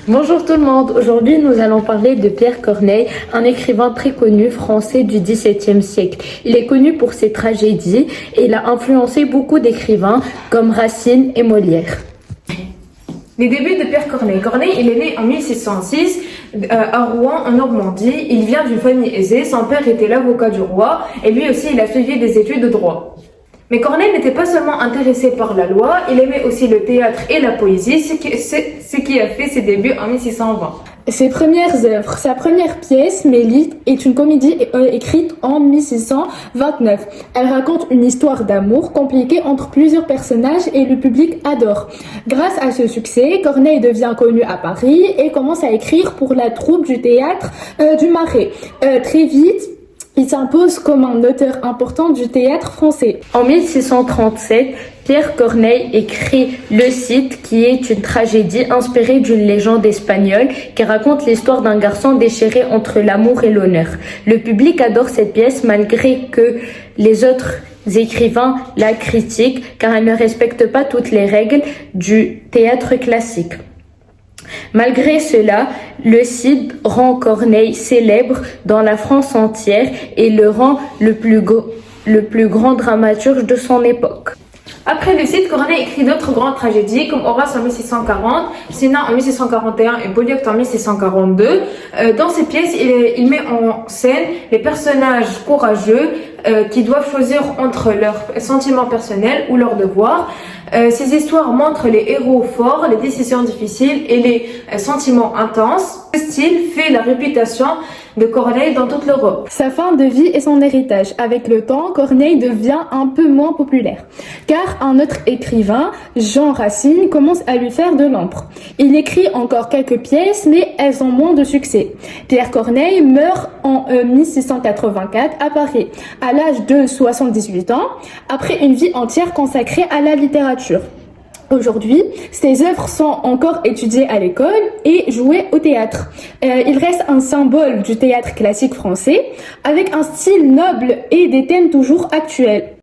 Bonjour tout le monde, aujourd'hui nous allons parler de Pierre Corneille, un écrivain très connu français du XVIIe siècle. Il est connu pour ses tragédies et il a influencé beaucoup d'écrivains comme Racine et Molière. Les débuts de Pierre Corneille. Corneille, il est né en 1606 à Rouen, en Normandie. Il vient d'une famille aisée. Son père était l'avocat du roi et lui aussi, il a suivi des études de droit. Mais Corneille n'était pas seulement intéressé par la loi, il aimait aussi le théâtre et la poésie, ce qui a fait ses débuts en 1620. Ses premières œuvres, sa première pièce, Mélite, est une comédie écrite en 1629. Elle raconte une histoire d'amour compliquée entre plusieurs personnages et le public adore. Grâce à ce succès, Corneille devient connu à Paris et commence à écrire pour la troupe du théâtre du Marais. Très vite, il s'impose comme un auteur important du théâtre français. En 1637, Pierre Corneille écrit Le Cid, qui est une tragédie inspirée d'une légende espagnole qui raconte l'histoire d'un garçon déchiré entre l'amour et l'honneur. Le public adore cette pièce malgré que les autres écrivains la critiquent car elle ne respecte pas toutes les règles du théâtre classique. Malgré cela, le Cid rend Corneille célèbre dans la France entière et le rend le plus grand dramaturge de son époque. Après le Cid, Corneille écrit d'autres grandes tragédies comme Horace en 1640, Cinna en 1641 et Polyeucte en 1642. Dans ces pièces, il met en scène les personnages courageux qui doivent choisir entre leurs sentiments personnels ou leurs devoirs. Ces histoires montrent les héros forts, les décisions difficiles et les sentiments intenses. Ce style fait la réputation de Corneille dans toute l'Europe. Sa fin de vie et son héritage. Avec le temps, Corneille devient un peu moins populaire, car un autre écrivain, Jean Racine, commence à lui faire de l'ombre. Il écrit encore quelques pièces, mais elles ont moins de succès. Pierre Corneille meurt en 1684 à Paris, à l'âge de 78 ans, après une vie entière consacrée à la littérature. Aujourd'hui, ses œuvres sont encore étudiées à l'école et jouées au théâtre. Il reste un symbole du théâtre classique français, avec un style noble et des thèmes toujours actuels.